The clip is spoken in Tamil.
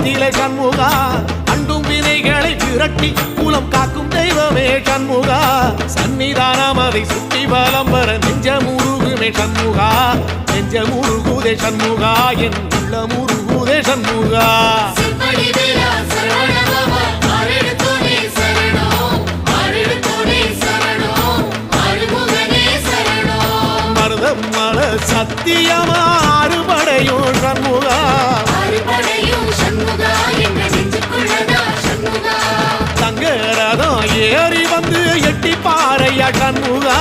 நெஞ்சிலே சண்முகா அண்டும் வினைகளை விரட்டி குலம் காக்கும் தெய்வமே சண்முகா சன்னிதானம் அதை சுற்றி பலம் வர நெஞ்சமுருகுமே சண்முகா நெஞ்சமுருகுதே சண்முகா என் உள்ள முருகுதே சண்முகா மருதமல சத்தியமா அறுபடையும் சண்முகா தங்கரதம் ஏறி வந்து எட்டி பாறையா சண்முகா